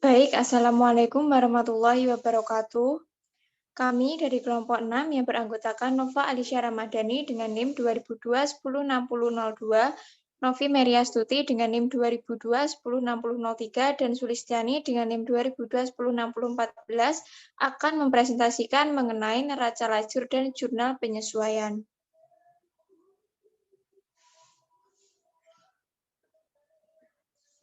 Baik, Assalamualaikum warahmatullahi wabarakatuh. Kami dari kelompok 6 yang beranggotakan Nova Alisya Ramadhani dengan NIM 2002-106002, Novi Meriastuti dengan NIM 2002-106003, dan Sulistiani dengan NIM 2002-106014 akan mempresentasikan mengenai neraca lajur dan jurnal penyesuaian.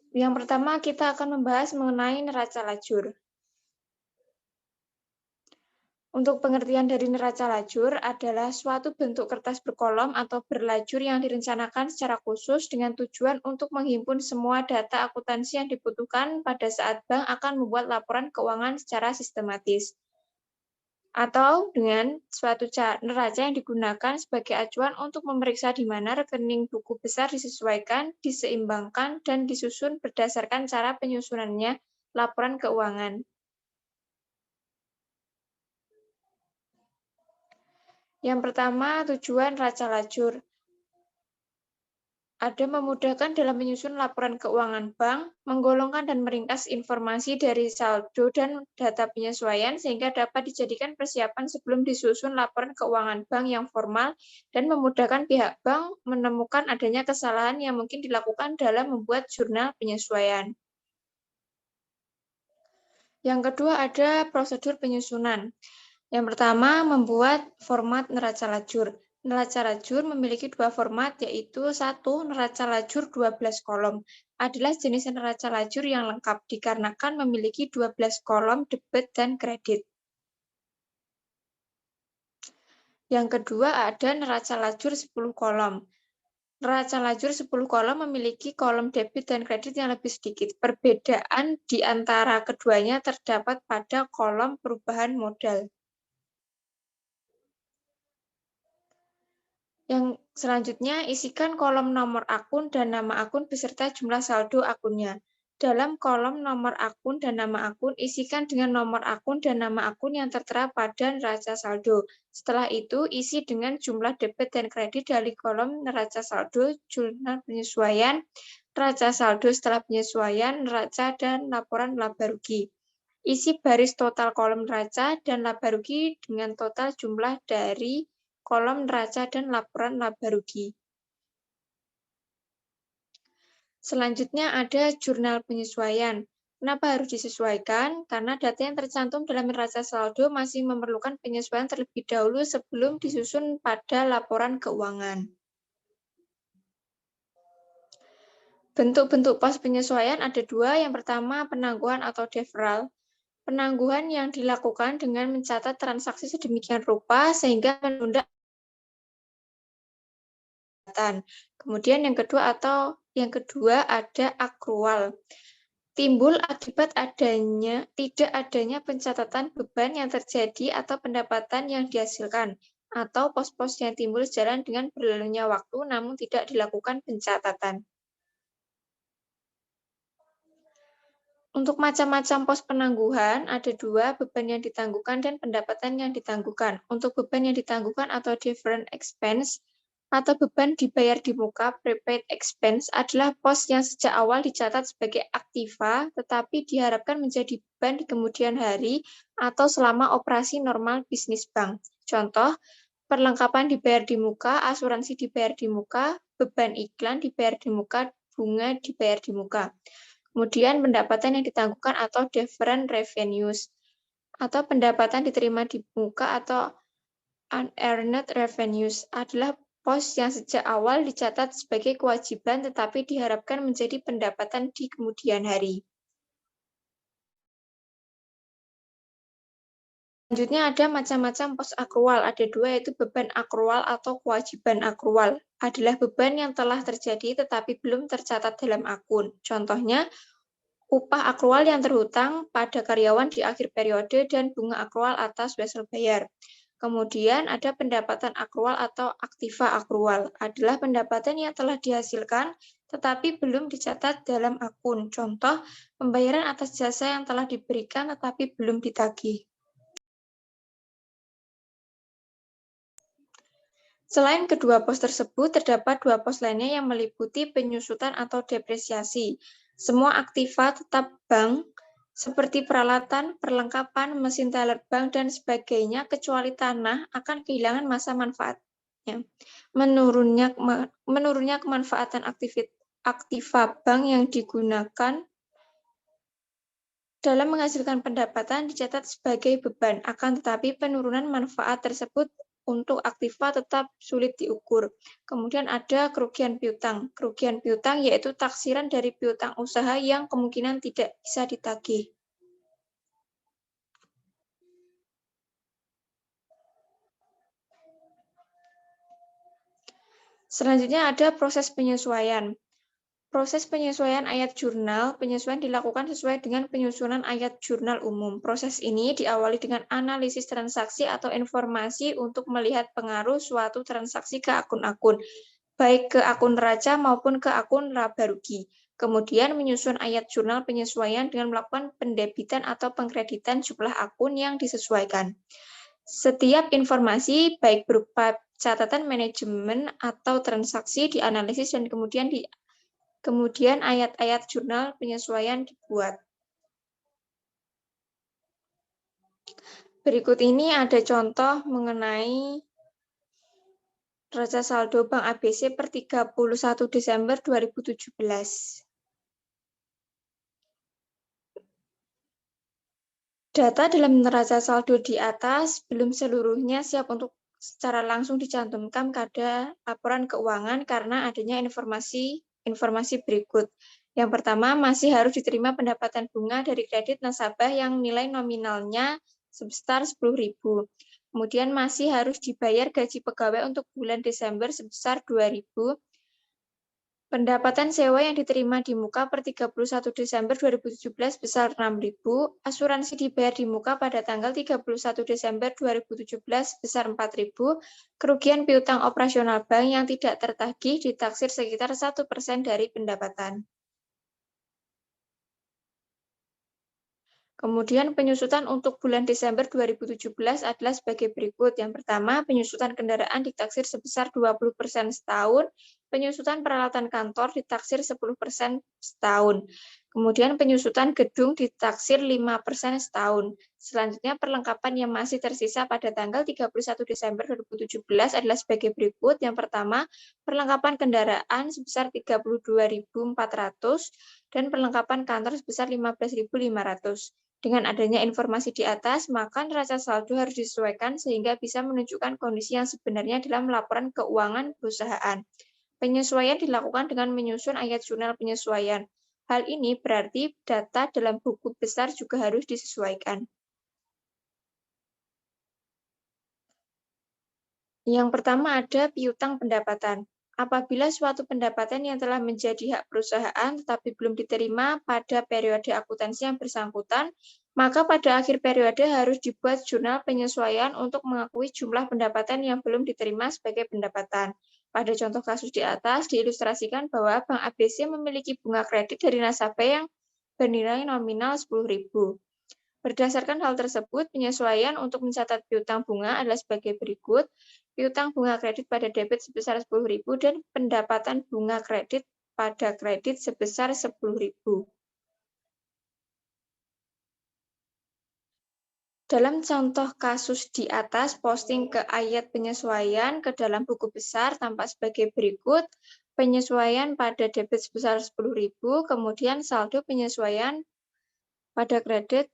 Yang pertama, kita akan membahas mengenai neraca lajur. Untuk pengertian dari neraca lajur adalah suatu bentuk kertas berkolom atau berlajur yang direncanakan secara khusus dengan tujuan untuk menghimpun semua data akuntansi yang dibutuhkan pada saat bank akan membuat laporan keuangan secara sistematis. Atau dengan suatu neraca yang digunakan sebagai acuan untuk memeriksa di mana rekening buku besar disesuaikan, diseimbangkan, dan disusun berdasarkan cara penyusunannya laporan keuangan. Yang pertama, tujuan neraca lajur. Ada memudahkan dalam menyusun laporan keuangan bank, menggolongkan dan meringkas informasi dari saldo dan data penyesuaian sehingga dapat dijadikan persiapan sebelum disusun laporan keuangan bank yang formal dan memudahkan pihak bank menemukan adanya kesalahan yang mungkin dilakukan dalam membuat jurnal penyesuaian. Yang kedua ada prosedur penyusunan. Yang pertama, membuat format neraca lajur. Neraca lajur memiliki dua format, yaitu satu, neraca lajur 12 kolom. Adalah jenis neraca lajur yang lengkap dikarenakan memiliki 12 kolom debit dan kredit. Yang kedua ada neraca lajur 10 kolom. Neraca lajur 10 kolom memiliki kolom debit dan kredit yang lebih sedikit. Perbedaan di antara keduanya terdapat pada kolom perubahan modal. Yang selanjutnya, isikan kolom nomor akun dan nama akun beserta jumlah saldo akunnya. Dalam kolom nomor akun dan nama akun, isikan dengan nomor akun dan nama akun yang tertera pada neraca saldo. Setelah itu, isi dengan jumlah debit dan kredit dari kolom neraca saldo, jurnal penyesuaian, neraca saldo setelah penyesuaian, neraca, dan laporan laba rugi. Isi baris total kolom neraca dan laba rugi dengan total jumlah dari kolom neraca dan laporan laba rugi. Selanjutnya ada jurnal penyesuaian. Kenapa harus disesuaikan? Karena data yang tercantum dalam neraca saldo masih memerlukan penyesuaian terlebih dahulu sebelum disusun pada laporan keuangan. Bentuk-bentuk pos penyesuaian ada dua. Yang pertama, penangguhan atau deferral. Penangguhan yang dilakukan dengan mencatat transaksi sedemikian rupa sehingga menunda. Kemudian yang kedua ada akrual. Timbul akibat tidak adanya pencatatan beban yang terjadi atau pendapatan yang dihasilkan, atau pos-pos yang timbul sejalan dengan berlalunya waktu namun tidak dilakukan pencatatan. Untuk macam-macam pos penangguhan, ada dua, beban yang ditangguhkan dan pendapatan yang ditangguhkan. Untuk beban yang ditangguhkan atau deferred expense, atau beban dibayar di muka, prepaid expense, adalah pos yang sejak awal dicatat sebagai aktiva, tetapi diharapkan menjadi beban di kemudian hari atau selama operasi normal bisnis bank. Contoh, perlengkapan dibayar di muka, asuransi dibayar di muka, beban iklan dibayar di muka, bunga dibayar di muka. Kemudian pendapatan yang ditangguhkan atau deferred revenues, atau pendapatan diterima di muka atau unearned revenues, adalah pos yang sejak awal dicatat sebagai kewajiban tetapi diharapkan menjadi pendapatan di kemudian hari. Selanjutnya ada macam-macam pos akrual. Ada dua, yaitu beban akrual atau kewajiban akrual. Adalah beban yang telah terjadi tetapi belum tercatat dalam akun. Contohnya, upah akrual yang terhutang pada karyawan di akhir periode dan bunga akrual atas wesel bayar. Kemudian ada pendapatan akrual atau aktiva akrual. Adalah pendapatan yang telah dihasilkan tetapi belum dicatat dalam akun. Contoh, pembayaran atas jasa yang telah diberikan tetapi belum ditagih. Selain kedua pos tersebut, terdapat dua pos lainnya yang meliputi penyusutan atau depresiasi. Semua aktiva tetap bank seperti peralatan, perlengkapan, mesin teller bank, dan sebagainya, kecuali tanah, akan kehilangan masa manfaatnya. Menurunnya kemanfaatan aktiva bank yang digunakan dalam menghasilkan pendapatan dicatat sebagai beban, akan tetapi penurunan manfaat tersebut untuk aktiva tetap sulit diukur. Kemudian ada kerugian piutang. Kerugian piutang yaitu taksiran dari piutang usaha yang kemungkinan tidak bisa ditagih. Selanjutnya ada proses penyesuaian. Proses penyesuaian ayat jurnal, penyesuaian dilakukan sesuai dengan penyusunan ayat jurnal umum. Proses ini diawali dengan analisis transaksi atau informasi untuk melihat pengaruh suatu transaksi ke akun-akun, baik ke akun neraca maupun ke akun laba rugi. Kemudian menyusun ayat jurnal penyesuaian dengan melakukan pendebitan atau pengkreditan jumlah akun yang disesuaikan. Setiap informasi, baik berupa catatan manajemen atau transaksi, dianalisis dan kemudian ayat-ayat jurnal penyesuaian dibuat. Berikut ini ada contoh mengenai neraca saldo Bank ABC per 31 Desember 2017. Data dalam neraca saldo di atas belum seluruhnya siap untuk secara langsung dicantumkan pada laporan keuangan karena adanya informasi berikut. Yang pertama, masih harus diterima pendapatan bunga dari kredit nasabah yang nilai nominalnya sebesar 10.000. Kemudian masih harus dibayar gaji pegawai untuk bulan Desember sebesar 2.000. Pendapatan sewa yang diterima di muka per 31 Desember 2017 besar 6.000, asuransi dibayar di muka pada tanggal 31 Desember 2017 besar 4.000, kerugian piutang operasional bank yang tidak tertagih ditaksir sekitar 1% dari pendapatan. Kemudian penyusutan untuk bulan Desember 2017 adalah sebagai berikut. Yang pertama, penyusutan kendaraan ditaksir sebesar 20% setahun, penyusutan peralatan kantor ditaksir 10% setahun. Kemudian penyusutan gedung ditaksir 5% setahun. Selanjutnya perlengkapan yang masih tersisa pada tanggal 31 Desember 2017 adalah sebagai berikut. Yang pertama, perlengkapan kendaraan sebesar 32.400 dan perlengkapan kantor sebesar 15.500. Dengan adanya informasi di atas, maka neraca saldo harus disesuaikan sehingga bisa menunjukkan kondisi yang sebenarnya dalam laporan keuangan perusahaan. Penyesuaian dilakukan dengan menyusun ayat jurnal penyesuaian. Hal ini berarti data dalam buku besar juga harus disesuaikan. Yang pertama ada piutang pendapatan. Apabila suatu pendapatan yang telah menjadi hak perusahaan tetapi belum diterima pada periode akuntansi yang bersangkutan, maka pada akhir periode harus dibuat jurnal penyesuaian untuk mengakui jumlah pendapatan yang belum diterima sebagai pendapatan. Pada contoh kasus di atas diilustrasikan bahwa Bank ABC memiliki bunga kredit dari nasabah yang bernilai nominal 10.000. Berdasarkan hal tersebut, penyesuaian untuk mencatat piutang bunga adalah sebagai berikut. Piutang bunga kredit pada debit sebesar 10.000 dan pendapatan bunga kredit pada kredit sebesar 10.000. Dalam contoh kasus di atas, posting ke ayat penyesuaian ke dalam buku besar tampak sebagai berikut. Penyesuaian pada debit sebesar 10.000, kemudian saldo penyesuaian pada kredit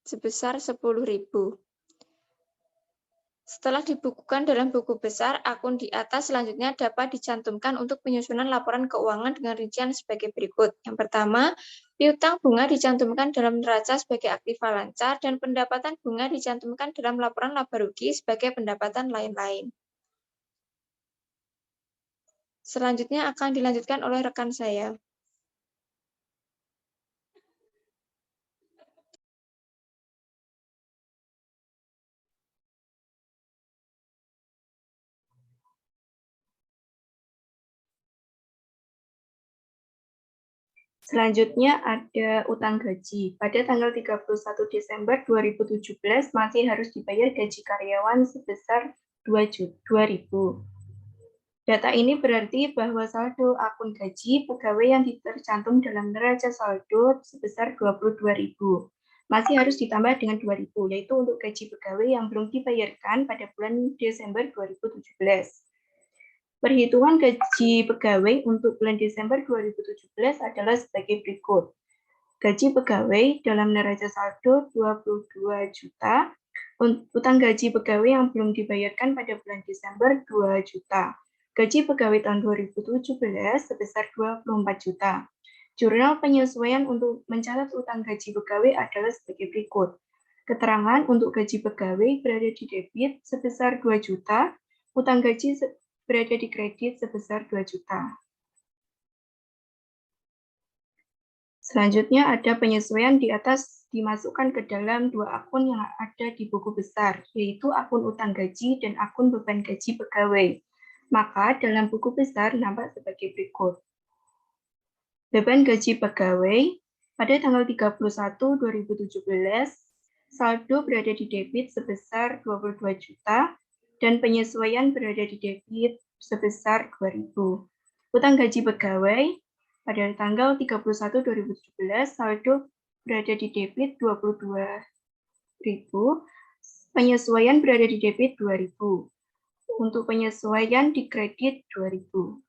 sebesar 10.000. Setelah dibukukan dalam buku besar, akun di atas selanjutnya dapat dicantumkan untuk penyusunan laporan keuangan dengan rincian sebagai berikut. Yang pertama, piutang bunga dicantumkan dalam neraca sebagai aktiva lancar dan pendapatan bunga dicantumkan dalam laporan laba rugi sebagai pendapatan lain-lain. Selanjutnya akan dilanjutkan oleh rekan saya. Selanjutnya ada utang gaji. Pada tanggal 31 Desember 2017 masih harus dibayar gaji karyawan sebesar 2.000. Data ini berarti bahwa saldo akun gaji pegawai yang tercantum dalam neraca saldo sebesar 22.000. Masih harus ditambah dengan 2.000, yaitu untuk gaji pegawai yang belum dibayarkan pada bulan Desember 2017. Perhitungan gaji pegawai untuk bulan Desember 2017 adalah sebagai berikut. Gaji pegawai dalam neraca saldo 22 juta, utang gaji pegawai yang belum dibayarkan pada bulan Desember 2 juta. Gaji pegawai tahun 2017 sebesar 24 juta. Jurnal penyesuaian untuk mencatat utang gaji pegawai adalah sebagai berikut. Keterangan untuk gaji pegawai berada di debit sebesar 2 juta, utang gaji berada di kredit sebesar 2 juta. Selanjutnya ada penyesuaian di atas dimasukkan ke dalam dua akun yang ada di buku besar, yaitu akun utang gaji dan akun beban gaji pegawai. Maka dalam buku besar nampak sebagai berikut. Beban gaji pegawai pada tanggal 31 2017, saldo berada di debit sebesar 22 juta dan penyesuaian berada di debit sebesar 2.000. Utang gaji pegawai pada tanggal 31 2017, saldo berada di debit 22.000, penyesuaian berada di debit 2.000. Untuk penyesuaian di kredit 2.000.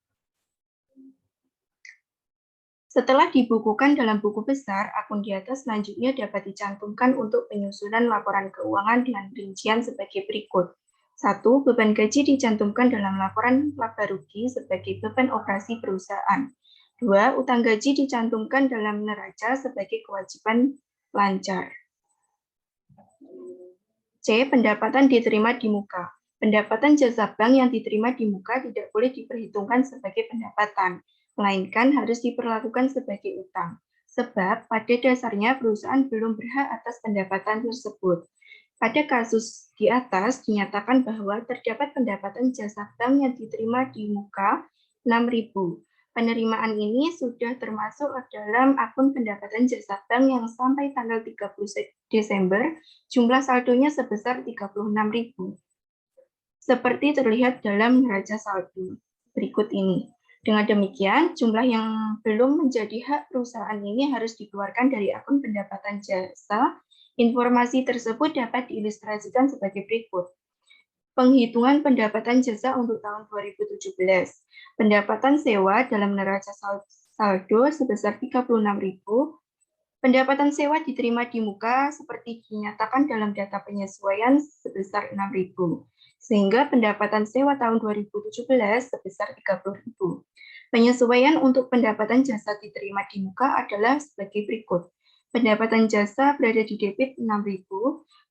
Setelah dibukukan dalam buku besar, akun di atas selanjutnya dapat dicantumkan untuk penyusunan laporan keuangan dengan rincian sebagai berikut. 1. Beban gaji dicantumkan dalam laporan laba rugi sebagai beban operasi perusahaan. 2. Utang gaji dicantumkan dalam neraca sebagai kewajiban lancar. C. Pendapatan diterima di muka. Pendapatan jasa bank yang diterima di muka tidak boleh diperhitungkan sebagai pendapatan, melainkan harus diperlakukan sebagai utang. Sebab pada dasarnya perusahaan belum berhak atas pendapatan tersebut. Pada kasus di atas dinyatakan bahwa terdapat pendapatan jasa bank yang diterima di muka 6.000. Penerimaan ini sudah termasuk dalam akun pendapatan jasa bank yang sampai tanggal 30 Desember, jumlah saldonya sebesar 36.000. Seperti terlihat dalam neraca saldo berikut ini. Dengan demikian, jumlah yang belum menjadi hak perusahaan ini harus dikeluarkan dari akun pendapatan jasa. Informasi tersebut dapat diilustrasikan sebagai berikut. Penghitungan pendapatan jasa untuk tahun 2017. Pendapatan sewa dalam neraca saldo sebesar 36.000. Pendapatan sewa diterima di muka seperti dinyatakan dalam data penyesuaian sebesar 6.000. Sehingga pendapatan sewa tahun 2017 sebesar 30.000. Penyesuaian untuk pendapatan jasa diterima di muka adalah sebagai berikut. Pendapatan jasa berada di debit 6.000,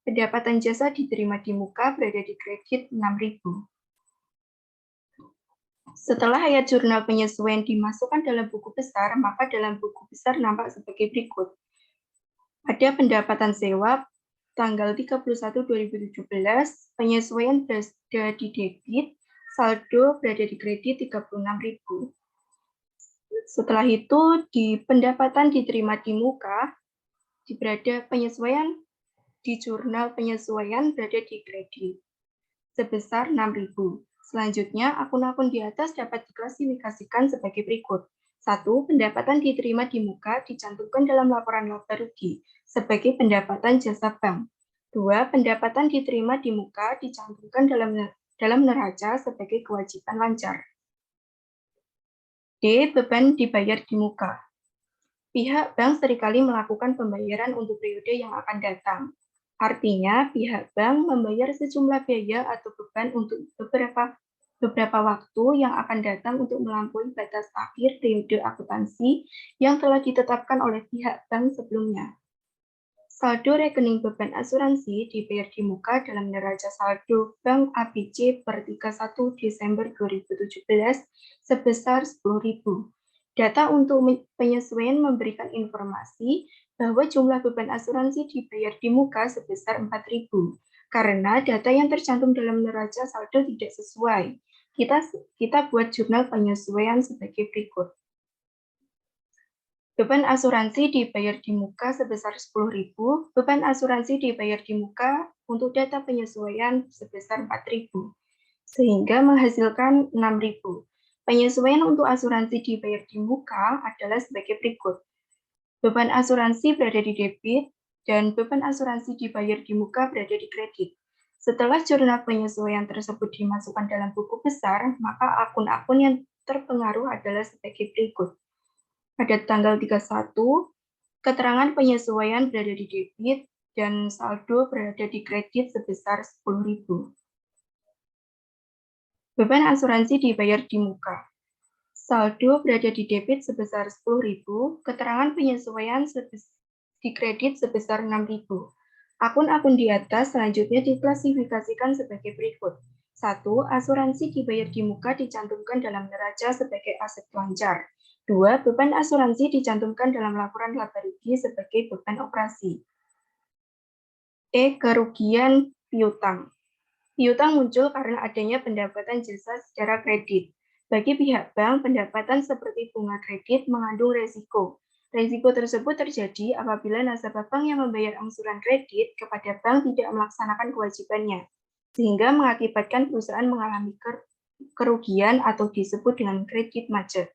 pendapatan jasa diterima di muka berada di kredit 6.000. Setelah ayat jurnal penyesuaian dimasukkan dalam buku besar, maka dalam buku besar nampak sebagai berikut. Ada pendapatan sewa tanggal 31 2017, penyesuaian berada di debit, saldo berada di kredit 36.000. Setelah itu, di pendapatan diterima di muka, berada penyesuaian di jurnal penyesuaian berada di kredit sebesar 6.000. Selanjutnya, akun-akun di atas dapat diklasifikasikan sebagai berikut. 1. Pendapatan diterima di muka dicantumkan dalam laporan laba rugi sebagai pendapatan jasa bank. 2. Pendapatan diterima di muka dicantumkan dalam neraca sebagai kewajiban lancar. D. Beban dibayar di muka. Pihak bank seringkali melakukan pembayaran untuk periode yang akan datang. Artinya, pihak bank membayar sejumlah biaya atau beban untuk beberapa waktu yang akan datang untuk melampaui batas akhir periode akuntansi yang telah ditetapkan oleh pihak bank sebelumnya. Saldo rekening beban asuransi dibayar di muka dalam neraca saldo Bank ABC per 31 Desember 2017 sebesar 10.000. Data untuk penyesuaian memberikan informasi bahwa jumlah beban asuransi dibayar di muka sebesar 4.000, karena data yang tercantum dalam neraca saldo tidak sesuai. Kita buat jurnal penyesuaian sebagai berikut. Beban asuransi dibayar di muka sebesar 10.000, beban asuransi dibayar di muka untuk data penyesuaian sebesar 4.000. sehingga menghasilkan 6.000. Penyesuaian untuk asuransi dibayar di muka adalah sebagai berikut. Beban asuransi berada di debit, dan beban asuransi dibayar di muka berada di kredit. Setelah jurnal penyesuaian tersebut dimasukkan dalam buku besar, maka akun-akun yang terpengaruh adalah sebagai berikut. Pada tanggal 31, keterangan penyesuaian berada di debit, dan saldo berada di kredit sebesar 10.000. Beban asuransi dibayar di muka. Saldo berada di debit sebesar 10.000, keterangan penyesuaian di kredit sebesar 6.000. Akun-akun di atas selanjutnya diklasifikasikan sebagai berikut. 1. Asuransi dibayar di muka dicantumkan dalam neraca sebagai aset lancar. 2. Beban asuransi dicantumkan dalam laporan laba rugi sebagai beban operasi. Kerugian piutang. Piutang muncul karena adanya pendapatan jasa secara kredit. Bagi pihak bank, pendapatan seperti bunga kredit mengandung resiko. Resiko tersebut terjadi apabila nasabah bank yang membayar angsuran kredit kepada bank tidak melaksanakan kewajibannya, sehingga mengakibatkan perusahaan mengalami kerugian atau disebut dengan kredit macet.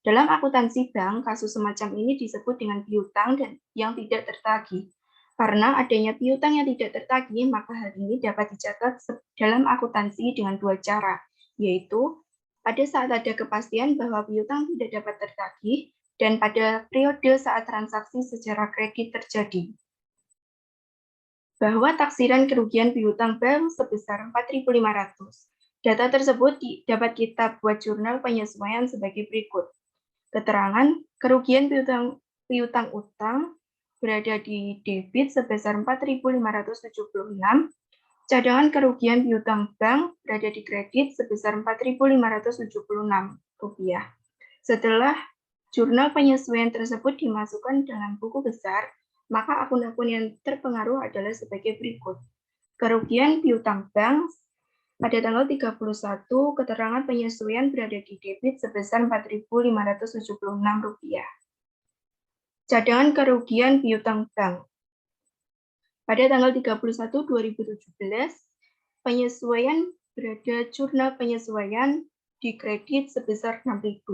Dalam akuntansi bank, kasus semacam ini disebut dengan piutang dan yang tidak tertagih. Karena adanya piutang yang tidak tertagih, maka hal ini dapat dicatat dalam akuntansi dengan dua cara, yaitu pada saat ada kepastian bahwa piutang tidak dapat tertagih, dan pada periode saat transaksi secara kredit terjadi. Bahwa taksiran kerugian piutang bank sebesar 4.500. Data tersebut dapat kita buat jurnal penyesuaian sebagai berikut. Keterangan kerugian piutang utang berada di debit sebesar 4.576, cadangan kerugian piutang bank berada di kredit sebesar 4.576 rupiah. Setelah jurnal penyesuaian tersebut dimasukkan dalam buku besar, maka akun-akun yang terpengaruh adalah sebagai berikut. Kerugian piutang bank pada tanggal 31, keterangan penyesuaian berada di debit sebesar Rp4.576. Cadangan kerugian piutang bank. Pada tanggal 31, 2017, penyesuaian berada jurnal penyesuaian di kredit sebesar 6.000.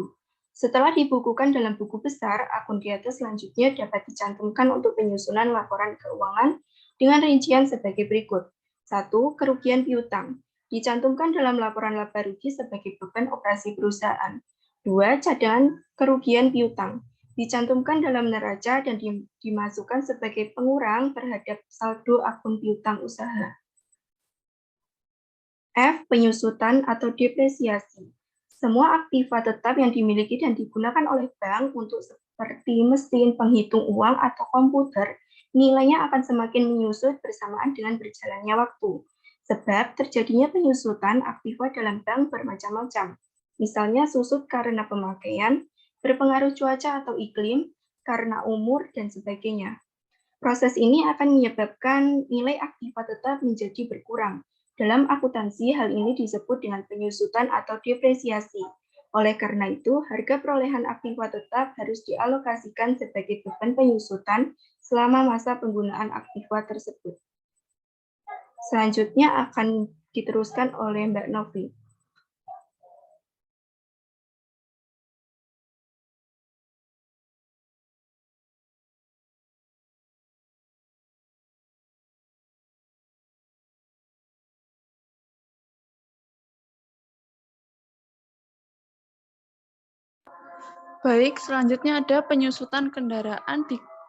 Setelah dibukukan dalam buku besar, akun di atas selanjutnya dapat dicantumkan untuk penyusunan laporan keuangan dengan rincian sebagai berikut. 1. Kerugian piutang. Dicantumkan dalam laporan laba rugi sebagai beban operasi perusahaan. 2. Cadangan kerugian piutang. Dicantumkan dalam neraca dan dimasukkan sebagai pengurang terhadap saldo akun piutang usaha. F. Penyusutan atau depresiasi. Semua aktiva tetap yang dimiliki dan digunakan oleh bank untuk seperti mesin penghitung uang atau komputer, nilainya akan semakin menyusut bersamaan dengan berjalannya waktu. Sebab terjadinya penyusutan aktiva dalam bank bermacam-macam. Misalnya susut karena pemakaian, berpengaruh cuaca atau iklim, karena umur, dan sebagainya. Proses ini akan menyebabkan nilai aktiva tetap menjadi berkurang. Dalam akuntansi, hal ini disebut dengan penyusutan atau depresiasi. Oleh karena itu, harga perolehan aktiva tetap harus dialokasikan sebagai beban penyusutan selama masa penggunaan aktiva tersebut. Selanjutnya akan diteruskan oleh Mbak Novi. Baik, selanjutnya ada penyusutan kendaraan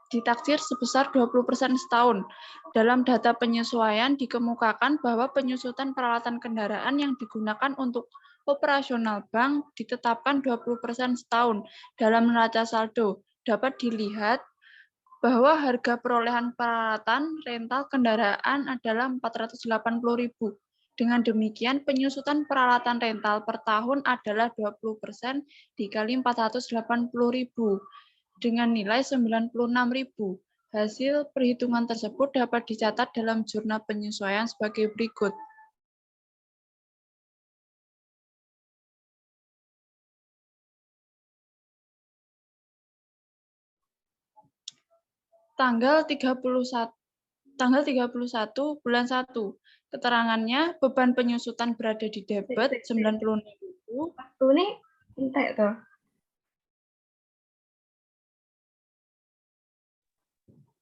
ditaksir sebesar 20% setahun. Dalam data penyesuaian dikemukakan bahwa penyusutan peralatan kendaraan yang digunakan untuk operasional bank ditetapkan 20% setahun. Dalam neraca saldo dapat dilihat bahwa harga perolehan peralatan rental kendaraan adalah 480.000. Dengan demikian, penyusutan peralatan rental per tahun adalah 20% dikali 480.000 dengan nilai 96.000. Hasil perhitungan tersebut dapat dicatat dalam jurnal penyesuaian sebagai berikut. Tanggal 31 bulan 1, Keterangannya, beban penyusutan berada di debit 96.000. Waktu ini entek toh.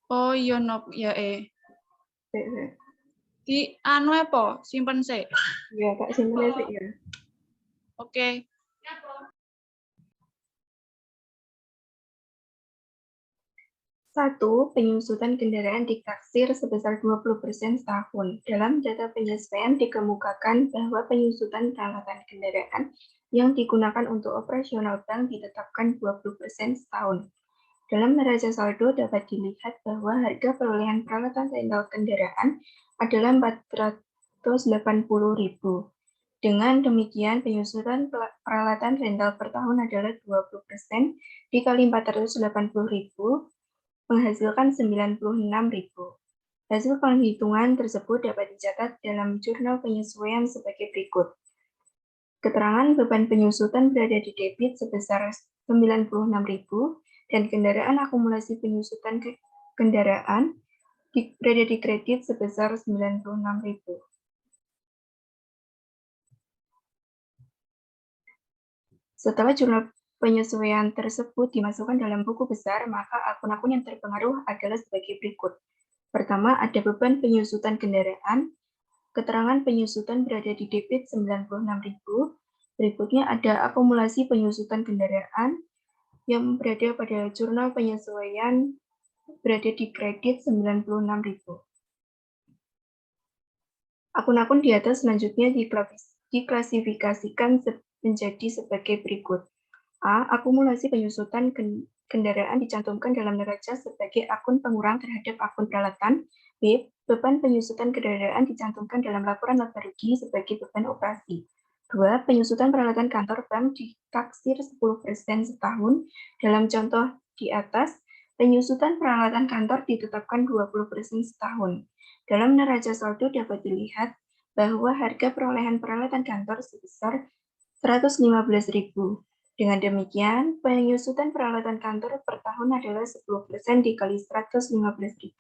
Oh iya nop ya di anu apa simpen sih. Ya, tak simpen sih ya. Oke. Satu, penyusutan kendaraan ditaksir sebesar 20% setahun. Dalam data penyesuaian dikemukakan bahwa penyusutan peralatan kendaraan yang digunakan untuk operasional bank ditetapkan 20% setahun. Dalam neraca saldo dapat dilihat bahwa harga perolehan peralatan rental kendaraan adalah 480.000. Dengan demikian, penyusutan peralatan rental per tahun adalah 20% dikali 480.000 menghasilkan 96.000. Hasil penghitungan tersebut dapat dicatat dalam jurnal penyesuaian sebagai berikut. Keterangan beban penyusutan berada di debit sebesar 96.000 dan kendaraan akumulasi penyusutan kendaraan berada di kredit sebesar 96.000. Setelah jurnal penyesuaian tersebut dimasukkan dalam buku besar, maka akun-akun yang terpengaruh adalah sebagai berikut. Pertama, ada beban penyusutan kendaraan. Keterangan penyusutan berada di debit 96.000. Berikutnya ada akumulasi penyusutan kendaraan yang berada pada jurnal penyesuaian berada di kredit 96.000. Akun-akun di atas selanjutnya diklasifikasikan menjadi sebagai berikut. A. Akumulasi penyusutan kendaraan dicantumkan dalam neraca sebagai akun pengurang terhadap akun peralatan. B. Beban penyusutan kendaraan dicantumkan dalam laporan laba rugi sebagai beban operasi. 2. Penyusutan peralatan kantor bank ditaksir 10% setahun. Dalam contoh di atas, penyusutan peralatan kantor ditetapkan 20% setahun. Dalam neraca saldo dapat dilihat bahwa harga perolehan peralatan kantor sebesar 115.000. Dengan demikian, penyusutan peralatan kantor per tahun adalah 10% dikali 115.000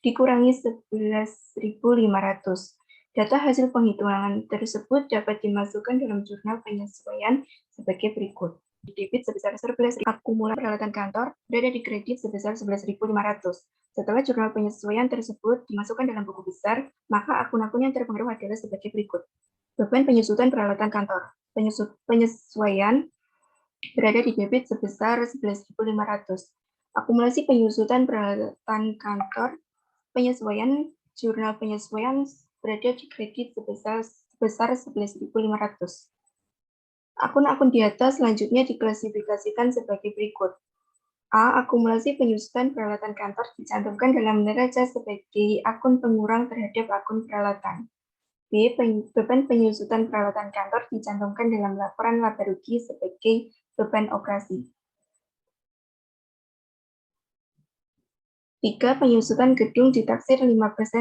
dikurangi 11.500. Data hasil penghitungan tersebut dapat dimasukkan dalam jurnal penyesuaian sebagai berikut. Di debit sebesar 11.000, akumulasi peralatan kantor berada di kredit sebesar 11.500. Setelah jurnal penyesuaian tersebut dimasukkan dalam buku besar, maka akun-akun yang terpengaruh adalah sebagai berikut. Beban penyusutan peralatan kantor. Penyesuaian berada di debit sebesar 11.500. Akumulasi penyusutan peralatan kantor, penyesuaian jurnal penyesuaian berada di kredit sebesar 11.500. Akun-akun di atas selanjutnya diklasifikasikan sebagai berikut. A. Akumulasi penyusutan peralatan kantor dicantumkan dalam neraca sebagai akun pengurang terhadap akun peralatan. B. Beban penyusutan peralatan kantor dicantumkan dalam laporan laba rugi sebagai beban operasi. 3. Penyusutan gedung ditaksir 5%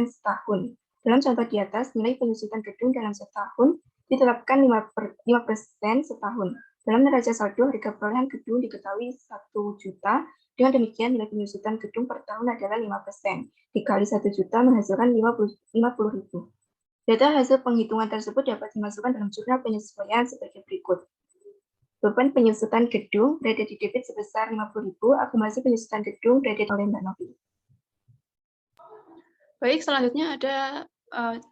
setahun. Dalam contoh di atas, nilai penyusutan gedung dalam setahun ditetapkan 5% setahun. Dalam neraca saldo, harga perolehan gedung diketahui 1 juta. Dengan demikian, nilai penyusutan gedung per tahun adalah 5%. Dikali 1 juta menghasilkan 50.000. Data hasil penghitungan tersebut dapat dimasukkan dalam jurnal penyesuaian sebagai berikut. Beban penyusutan gedung berada di debit sebesar 50.000, akumulasi penyusutan gedung berada oleh Mbak Novi. Baik, selanjutnya ada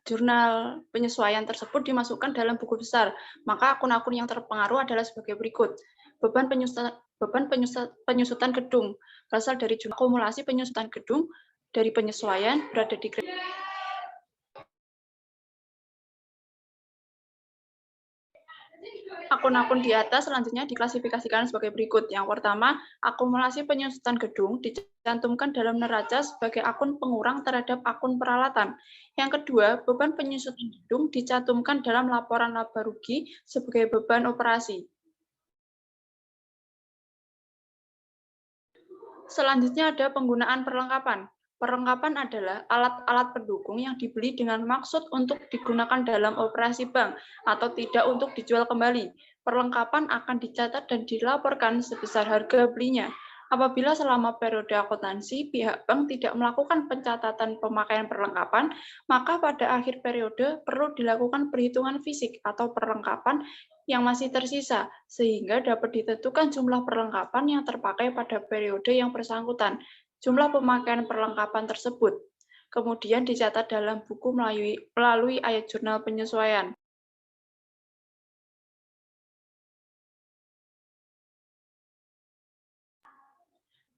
jurnal penyesuaian tersebut dimasukkan dalam buku besar. Maka akun-akun yang terpengaruh adalah sebagai berikut. Beban penyusutan gedung berasal dari jumlah akumulasi penyusutan gedung dari penyesuaian berada di kredit. Akun-akun di atas selanjutnya diklasifikasikan sebagai berikut. Yang pertama, akumulasi penyusutan gedung dicantumkan dalam neraca sebagai akun pengurang terhadap akun peralatan. Yang kedua, beban penyusutan gedung dicantumkan dalam laporan laba rugi sebagai beban operasi. Selanjutnya ada penggunaan perlengkapan. Perlengkapan adalah alat-alat pendukung yang dibeli dengan maksud untuk digunakan dalam operasi bank atau tidak untuk dijual kembali. Perlengkapan akan dicatat dan dilaporkan sebesar harga belinya. Apabila selama periode akuntansi pihak bank tidak melakukan pencatatan pemakaian perlengkapan, maka pada akhir periode perlu dilakukan perhitungan fisik atau perlengkapan yang masih tersisa, sehingga dapat ditentukan jumlah perlengkapan yang terpakai pada periode yang bersangkutan. Jumlah pemakaian perlengkapan tersebut kemudian dicatat dalam buku melalui ayat jurnal penyesuaian.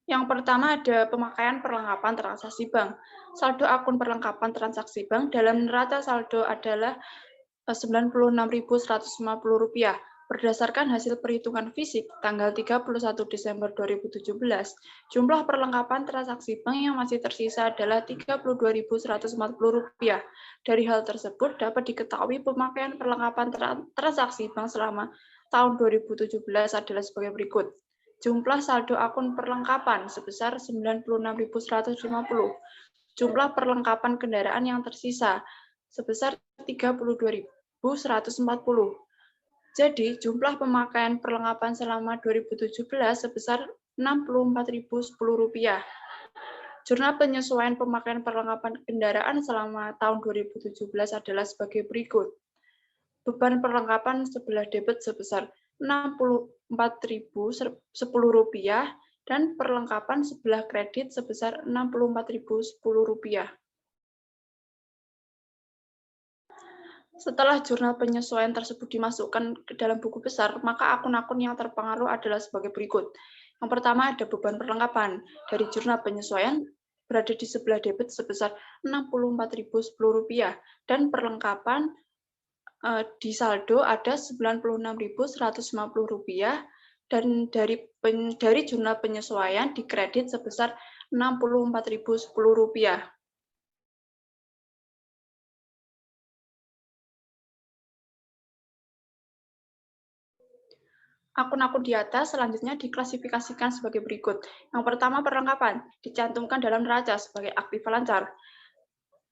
Yang pertama ada pemakaian perlengkapan transaksi bank. Saldo akun perlengkapan transaksi bank dalam neraca saldo adalah Rp96.150. Berdasarkan hasil perhitungan fisik tanggal 31 Desember 2017, jumlah perlengkapan transaksi bank yang masih tersisa adalah Rp32.140. Dari hal tersebut dapat diketahui pemakaian perlengkapan transaksi bank selama tahun 2017 adalah sebagai berikut. Jumlah saldo akun perlengkapan sebesar Rp96.150. Jumlah perlengkapan kendaraan yang tersisa sebesar Rp32.140. Jadi, jumlah pemakaian perlengkapan selama 2017 sebesar Rp64.010. Jurnal penyesuaian pemakaian perlengkapan kendaraan selama tahun 2017 adalah sebagai berikut. Beban perlengkapan sebelah debit sebesar Rp64.010 dan perlengkapan sebelah kredit sebesar Rp64.010. Setelah jurnal penyesuaian tersebut dimasukkan ke dalam buku besar, maka akun-akun yang terpengaruh adalah sebagai berikut. Yang pertama ada beban perlengkapan. Dari jurnal penyesuaian berada di sebelah debit sebesar Rp64.010 dan perlengkapan di saldo ada Rp96.150 dan dari jurnal penyesuaian di kredit sebesar Rp64.010. Akun-akun di atas selanjutnya diklasifikasikan sebagai berikut. Yang pertama perlengkapan, dicantumkan dalam neraca sebagai aktiva lancar.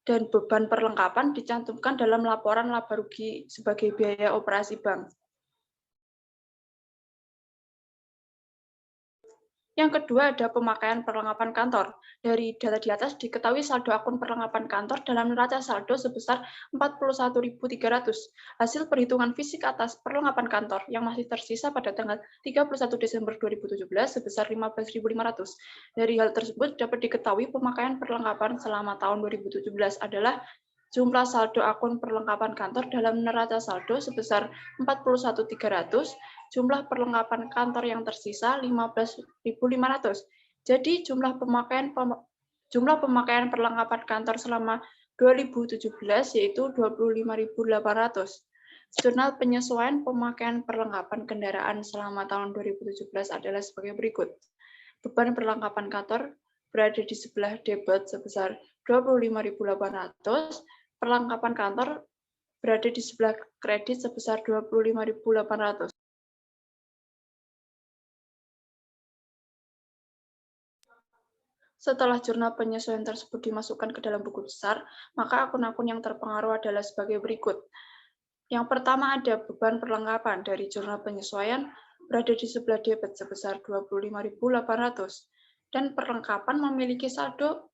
Dan beban perlengkapan dicantumkan dalam laporan laba rugi sebagai biaya operasi bank. Yang kedua ada pemakaian perlengkapan kantor. Dari data di atas diketahui saldo akun perlengkapan kantor dalam neraca saldo sebesar Rp41.300. Hasil perhitungan fisik atas perlengkapan kantor yang masih tersisa pada tanggal 31 Desember 2017 sebesar Rp15.500. Dari hal tersebut dapat diketahui pemakaian perlengkapan selama tahun 2017 adalah jumlah saldo akun perlengkapan kantor dalam neraca saldo sebesar Rp41.300, jumlah perlengkapan kantor yang tersisa Rp15.500. Jadi jumlah pemakaian perlengkapan kantor selama 2017 yaitu Rp25.800. Jurnal penyesuaian pemakaian perlengkapan kendaraan selama tahun 2017 adalah sebagai berikut. Beban perlengkapan kantor berada di sebelah debit sebesar Rp25.800, perlengkapan kantor berada di sebelah kredit sebesar Rp25.800. Setelah jurnal penyesuaian tersebut dimasukkan ke dalam buku besar, maka akun-akun yang terpengaruh adalah sebagai berikut. Yang pertama ada beban perlengkapan dari jurnal penyesuaian berada di sebelah debit sebesar Rp25.800 dan perlengkapan memiliki saldo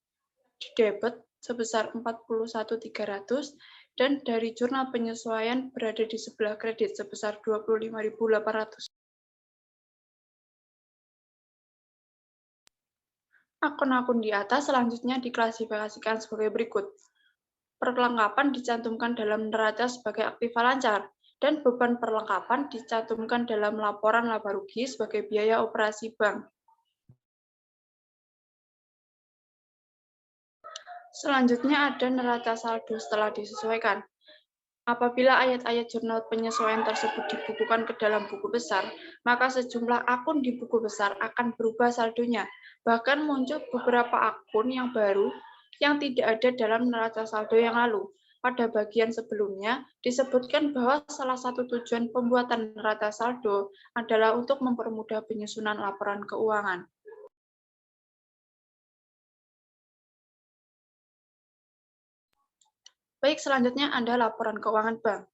di debit sebesar Rp41.300 dan dari jurnal penyesuaian berada di sebelah kredit sebesar Rp25.800. Akun-akun di atas selanjutnya diklasifikasikan sebagai berikut. Perlengkapan dicantumkan dalam neraca sebagai aktiva lancar, dan beban perlengkapan dicantumkan dalam laporan laba rugi sebagai biaya operasi bank. Selanjutnya ada neraca saldo setelah disesuaikan. Apabila ayat-ayat jurnal penyesuaian tersebut dibukukan ke dalam buku besar, maka sejumlah akun di buku besar akan berubah saldonya. Bahkan muncul beberapa akun yang baru yang tidak ada dalam neraca saldo yang lalu. Pada bagian sebelumnya, disebutkan bahwa salah satu tujuan pembuatan neraca saldo adalah untuk mempermudah penyusunan laporan keuangan. Baik, selanjutnya ada laporan keuangan bank.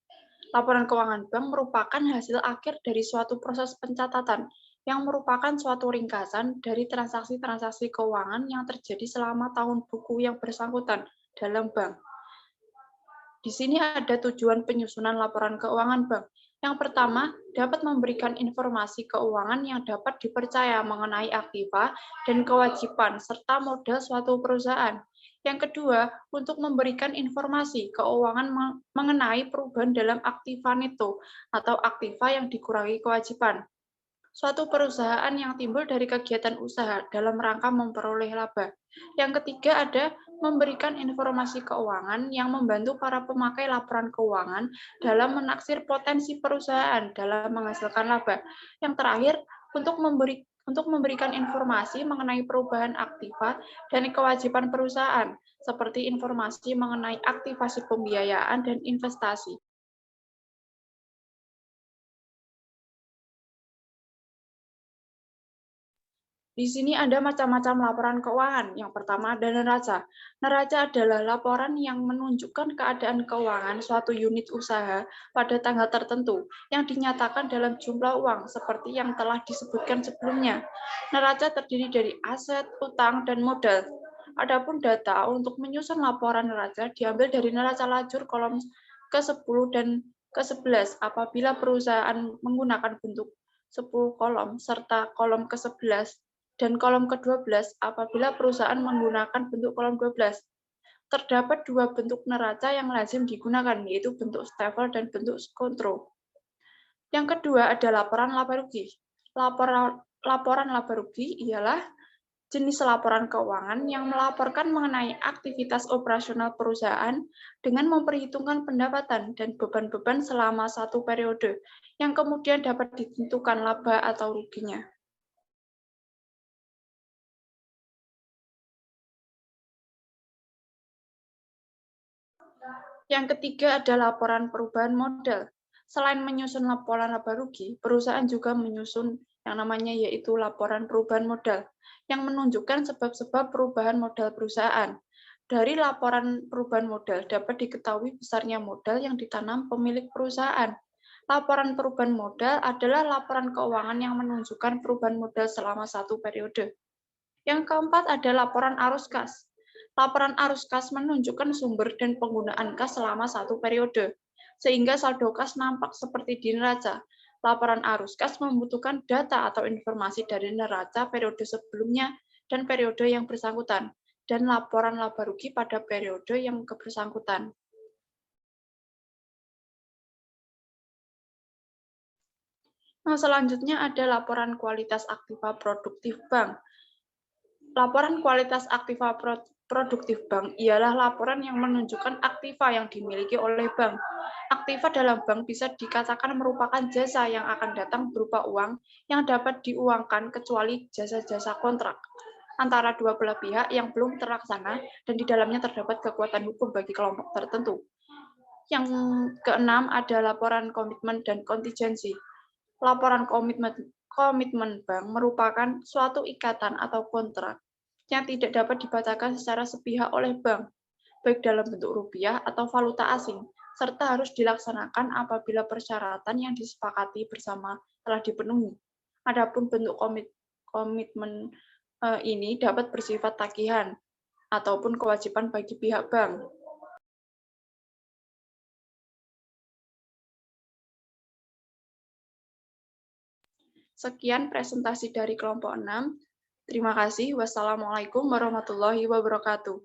Laporan keuangan bank merupakan hasil akhir dari suatu proses pencatatan yang merupakan suatu ringkasan dari transaksi-transaksi keuangan yang terjadi selama tahun buku yang bersangkutan dalam bank. Di sini ada tujuan penyusunan laporan keuangan bank. Yang pertama, dapat memberikan informasi keuangan yang dapat dipercaya mengenai aktiva dan kewajiban serta modal suatu perusahaan. Yang kedua, untuk memberikan informasi keuangan mengenai perubahan dalam aktiva neto atau aktiva yang dikurangi kewajiban. Suatu perusahaan yang timbul dari kegiatan usaha dalam rangka memperoleh laba. Yang ketiga ada memberikan informasi keuangan yang membantu para pemakai laporan keuangan dalam menaksir potensi perusahaan dalam menghasilkan laba. Yang terakhir, untuk memberikan informasi mengenai perubahan aktiva dan kewajiban perusahaan, seperti informasi mengenai aktivasi pembiayaan dan investasi. Di sini ada macam-macam laporan keuangan. Yang pertama ada neraca. Neraca adalah laporan yang menunjukkan keadaan keuangan suatu unit usaha pada tanggal tertentu yang dinyatakan dalam jumlah uang seperti yang telah disebutkan sebelumnya. Neraca terdiri dari aset, utang, dan modal. Adapun data untuk menyusun laporan neraca diambil dari neraca lajur kolom ke-10 dan ke-11 apabila perusahaan menggunakan bentuk 10 kolom serta kolom ke-11 dan kolom ke-12 apabila perusahaan menggunakan bentuk kolom 12. Terdapat dua bentuk neraca yang lazim digunakan, yaitu bentuk Staffel dan bentuk Kontro. Yang kedua ada laporan laba rugi. Laporan laba rugi ialah jenis laporan keuangan yang melaporkan mengenai aktivitas operasional perusahaan dengan memperhitungkan pendapatan dan beban-beban selama satu periode, yang kemudian dapat ditentukan laba atau ruginya. Yang ketiga ada laporan perubahan modal. Selain menyusun laporan laba rugi, perusahaan juga menyusun yang namanya yaitu laporan perubahan modal, yang menunjukkan sebab-sebab perubahan modal perusahaan. Dari laporan perubahan modal dapat diketahui besarnya modal yang ditanam pemilik perusahaan. Laporan perubahan modal adalah laporan keuangan yang menunjukkan perubahan modal selama satu periode. Yang keempat ada laporan arus kas. Laporan arus kas menunjukkan sumber dan penggunaan kas selama satu periode, sehingga saldo kas nampak seperti di neraca. Laporan arus kas membutuhkan data atau informasi dari neraca periode sebelumnya dan periode yang bersangkutan, dan laporan laba rugi pada periode yang bersangkutan. Nah, selanjutnya ada laporan kualitas aktiva produktif bank. Laporan kualitas aktiva produktif bank ialah laporan yang menunjukkan aktiva yang dimiliki oleh bank. Aktiva dalam bank bisa dikatakan merupakan jasa yang akan datang berupa uang yang dapat diuangkan kecuali jasa-jasa kontrak antara dua belah pihak yang belum terlaksana dan di dalamnya terdapat kekuatan hukum bagi kelompok tertentu. Yang keenam ada laporan komitmen dan kontingensi. Laporan komitmen bank merupakan suatu ikatan atau kontrak yang tidak dapat dibatalkan secara sepihak oleh bank, baik dalam bentuk rupiah atau valuta asing, serta harus dilaksanakan apabila persyaratan yang disepakati bersama telah dipenuhi. Adapun bentuk komitmen ini dapat bersifat tagihan ataupun kewajiban bagi pihak bank. Sekian presentasi dari kelompok 6. Terima kasih. Wassalamualaikum warahmatullahi wabarakatuh.